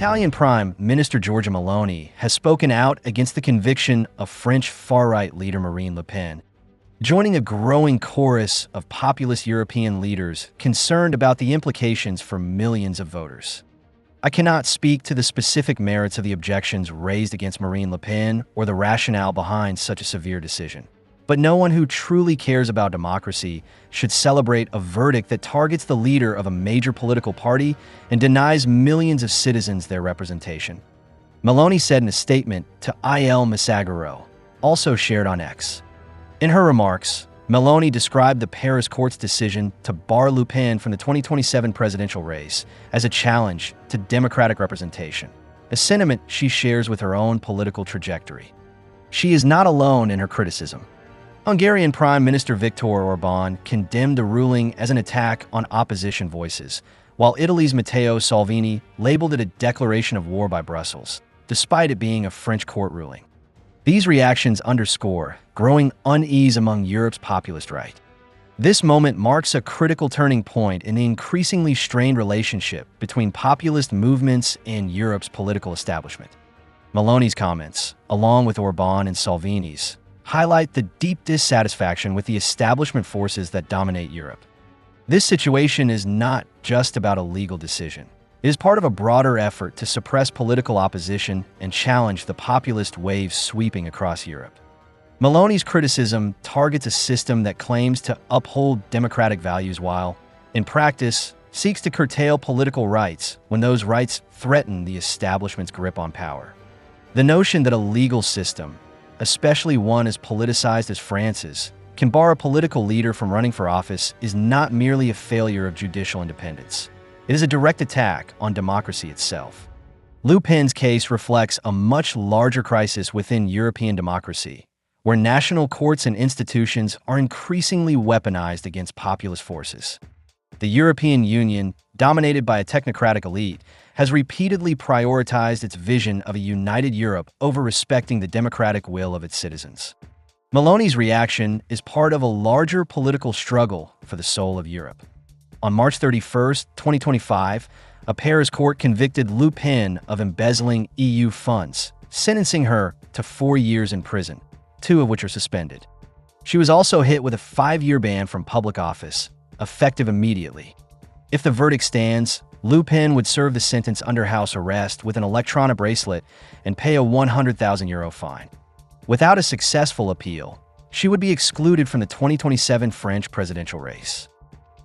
Italian Prime Minister Giorgia Meloni has spoken out against the conviction of French far-right leader Marine Le Pen, joining a growing chorus of populist European leaders concerned about the implications for millions of voters. I cannot speak to the specific merits of the objections raised against Marine Le Pen or the rationale behind such a severe decision. But no one who truly cares about democracy should celebrate a verdict that targets the leader of a major political party and denies millions of citizens their representation. Meloni said in a statement to Il Messaggero, also shared on X. In her remarks, Meloni described the Paris court's decision to bar Le Pen from the 2027 presidential race as a challenge to democratic representation, a sentiment she shares with her own political trajectory. She is not alone in her criticism. Hungarian Prime Minister Viktor Orbán condemned the ruling as an attack on opposition voices, while Italy's Matteo Salvini labeled it a declaration of war by Brussels, despite it being a French court ruling. These reactions underscore growing unease among Europe's populist right. This moment marks a critical turning point in the increasingly strained relationship between populist movements and Europe's political establishment. Meloni's comments, along with Orbán and Salvini's, highlight the deep dissatisfaction with the establishment forces that dominate Europe. This situation is not just about a legal decision. It is part of a broader effort to suppress political opposition and challenge the populist wave sweeping across Europe. Meloni's criticism targets a system that claims to uphold democratic values while, in practice, seeks to curtail political rights when those rights threaten the establishment's grip on power. The notion that a legal system, especially one as politicized as France's, can bar a political leader from running for office is not merely a failure of judicial independence. It is a direct attack on democracy itself. Le Pen's case reflects a much larger crisis within European democracy, where national courts and institutions are increasingly weaponized against populist forces. The European Union, dominated by a technocratic elite, has repeatedly prioritized its vision of a united Europe over respecting the democratic will of its citizens. Meloni's reaction is part of a larger political struggle for the soul of Europe. On March 31, 2025, a Paris court convicted Le Pen of embezzling EU funds, sentencing her to 4 years in prison, 2 of which are suspended. She was also hit with a 5-year ban from public office, effective immediately. If the verdict stands, Le Pen would serve the sentence under house arrest with an electronic bracelet and pay a €100,000 fine. Without a successful appeal, she would be excluded from the 2027 French presidential race.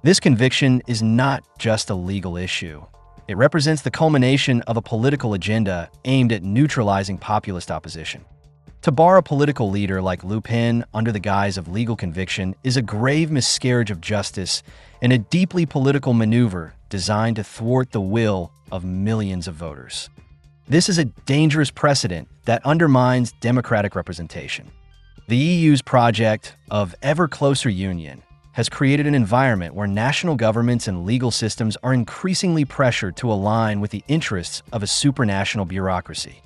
This conviction is not just a legal issue. It represents the culmination of a political agenda aimed at neutralizing populist opposition. To bar a political leader like Le Pen under the guise of legal conviction is a grave miscarriage of justice and a deeply political maneuver designed to thwart the will of millions of voters. This is a dangerous precedent that undermines democratic representation. The EU's project of ever closer union has created an environment where national governments and legal systems are increasingly pressured to align with the interests of a supranational bureaucracy.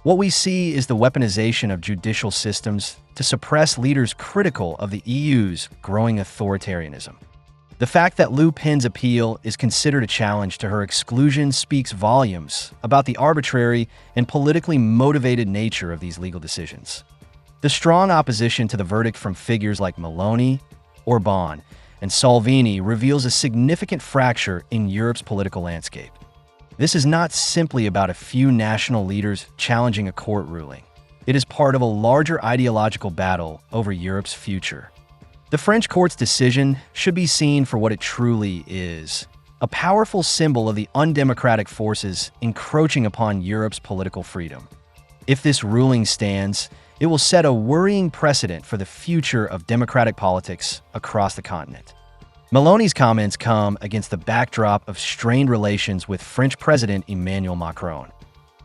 What we see is the weaponization of judicial systems to suppress leaders critical of the EU's growing authoritarianism. The fact that Le Pen's appeal is considered a challenge to her exclusion speaks volumes about the arbitrary and politically motivated nature of these legal decisions. The strong opposition to the verdict from figures like Meloni, Orbán, and Salvini reveals a significant fracture in Europe's political landscape. This is not simply about a few national leaders challenging a court ruling. It is part of a larger ideological battle over Europe's future. The French court's decision should be seen for what it truly is, a powerful symbol of the undemocratic forces encroaching upon Europe's political freedom. If this ruling stands, it will set a worrying precedent for the future of democratic politics across the continent. Meloni's comments come against the backdrop of strained relations with French President Emmanuel Macron,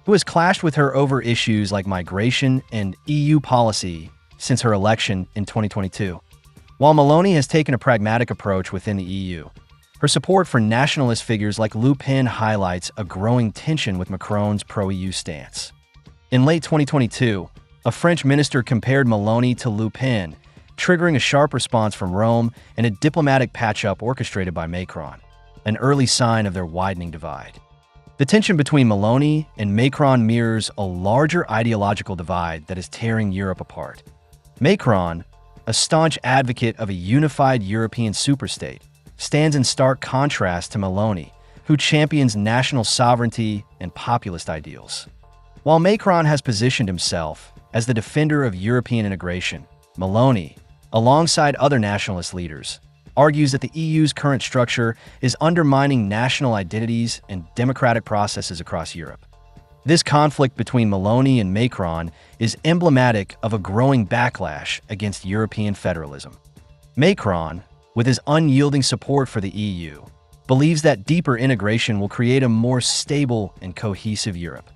who has clashed with her over issues like migration and EU policy since her election in 2022. While Meloni has taken a pragmatic approach within the EU, her support for nationalist figures like Le Pen highlights a growing tension with Macron's pro-EU stance. In late 2022, a French minister compared Meloni to Le Pen, triggering a sharp response from Rome and a diplomatic patch-up orchestrated by Macron, an early sign of their widening divide. The tension between Meloni and Macron mirrors a larger ideological divide that is tearing Europe apart. Macron, a staunch advocate of a unified European superstate, stands in stark contrast to Meloni, who champions national sovereignty and populist ideals. While Macron has positioned himself as the defender of European integration, Meloni, alongside other nationalist leaders, argues that the EU's current structure is undermining national identities and democratic processes across Europe. This conflict between Meloni and Macron is emblematic of a growing backlash against European federalism. Macron, with his unyielding support for the EU, believes that deeper integration will create a more stable and cohesive Europe.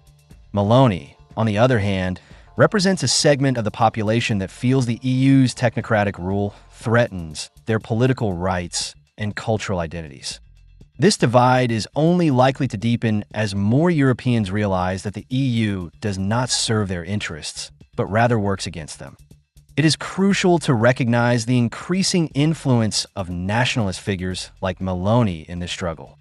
Meloni, on the other hand, represents a segment of the population that feels the EU's technocratic rule threatens their political rights and cultural identities. This divide is only likely to deepen as more Europeans realize that the EU does not serve their interests, but rather works against them. It is crucial to recognize the increasing influence of nationalist figures like Meloni in this struggle.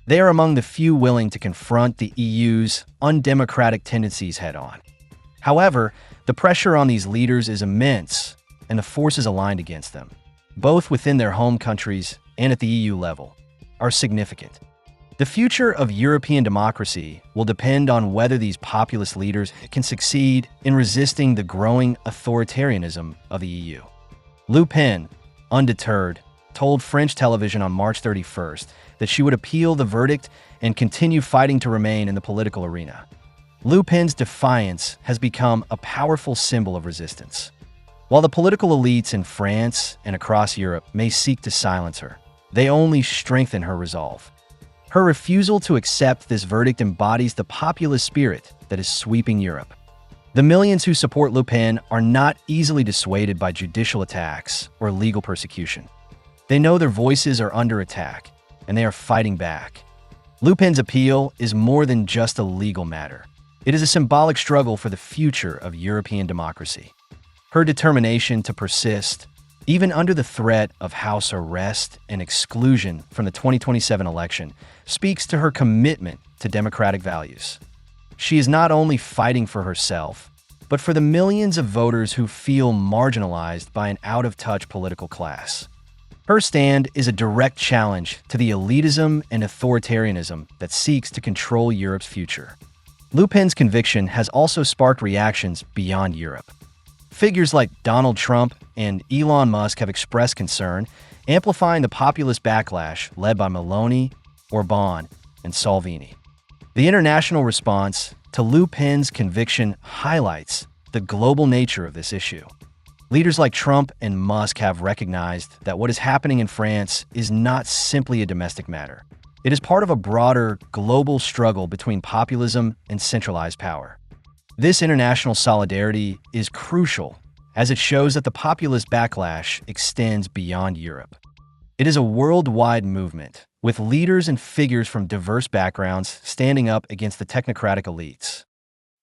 They are among the few willing to confront the EU's undemocratic tendencies head-on. However, the pressure on these leaders is immense, and the forces aligned against them, both within their home countries and at the EU level, are significant. The future of European democracy will depend on whether these populist leaders can succeed in resisting the growing authoritarianism of the EU. Le Pen, undeterred, told French television on March 31st that she would appeal the verdict and continue fighting to remain in the political arena. Le Pen's defiance has become a powerful symbol of resistance. While the political elites in France and across Europe may seek to silence her, they only strengthen her resolve. Her refusal to accept this verdict embodies the populist spirit that is sweeping Europe. The millions who support Le Pen are not easily dissuaded by judicial attacks or legal persecution. They know their voices are under attack, and they are fighting back. Le Pen's appeal is more than just a legal matter. It is a symbolic struggle for the future of European democracy. Her determination to persist, even under the threat of house arrest and exclusion from the 2027 election, speaks to her commitment to democratic values. She is not only fighting for herself, but for the millions of voters who feel marginalized by an out-of-touch political class. Her stand is a direct challenge to the elitism and authoritarianism that seeks to control Europe's future. Le Pen's conviction has also sparked reactions beyond Europe. Figures like Donald Trump and Elon Musk have expressed concern, amplifying the populist backlash led by Meloni, Orbán, and Salvini. The international response to Le Pen's conviction highlights the global nature of this issue. Leaders like Trump and Musk have recognized that what is happening in France is not simply a domestic matter. It is part of a broader, global struggle between populism and centralized power. This international solidarity is crucial, as it shows that the populist backlash extends beyond Europe. It is a worldwide movement, with leaders and figures from diverse backgrounds standing up against the technocratic elites.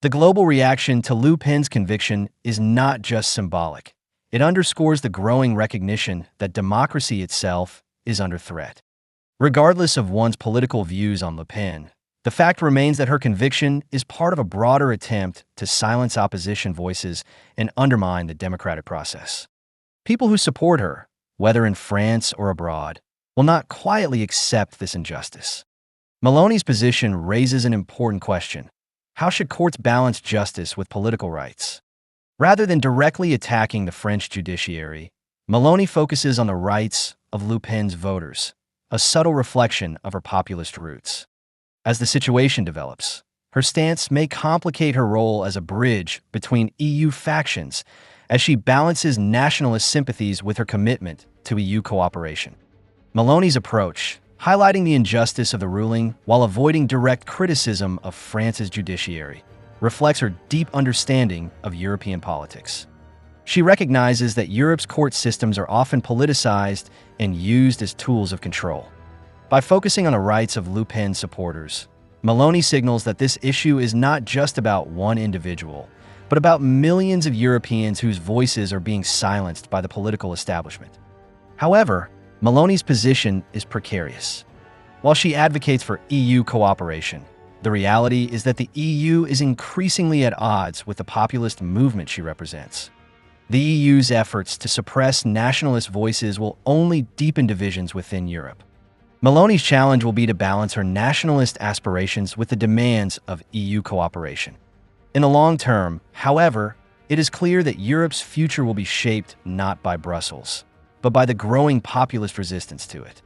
The global reaction to Le Pen's conviction is not just symbolic. It underscores the growing recognition that democracy itself is under threat. Regardless of one's political views on Le Pen, the fact remains that her conviction is part of a broader attempt to silence opposition voices and undermine the democratic process. People who support her, whether in France or abroad, will not quietly accept this injustice. Meloni's position raises an important question. How should courts balance justice with political rights? Rather than directly attacking the French judiciary, Meloni focuses on the rights of Le Pen's voters, a subtle reflection of her populist roots. As the situation develops, her stance may complicate her role as a bridge between EU factions as she balances nationalist sympathies with her commitment to EU cooperation. Meloni's approach, highlighting the injustice of the ruling while avoiding direct criticism of France's judiciary, reflects her deep understanding of European politics. She recognizes that Europe's court systems are often politicized and used as tools of control. By focusing on the rights of Le Pen supporters, Meloni signals that this issue is not just about one individual, but about millions of Europeans whose voices are being silenced by the political establishment. However, Meloni's position is precarious. While she advocates for EU cooperation, The reality is that the EU is increasingly at odds with the populist movement she represents. The EU's efforts to suppress nationalist voices will only deepen divisions within Europe. Meloni's challenge will be to balance her nationalist aspirations with the demands of EU cooperation. In the long term, however, it is clear that Europe's future will be shaped not by Brussels, but by the growing populist resistance to it.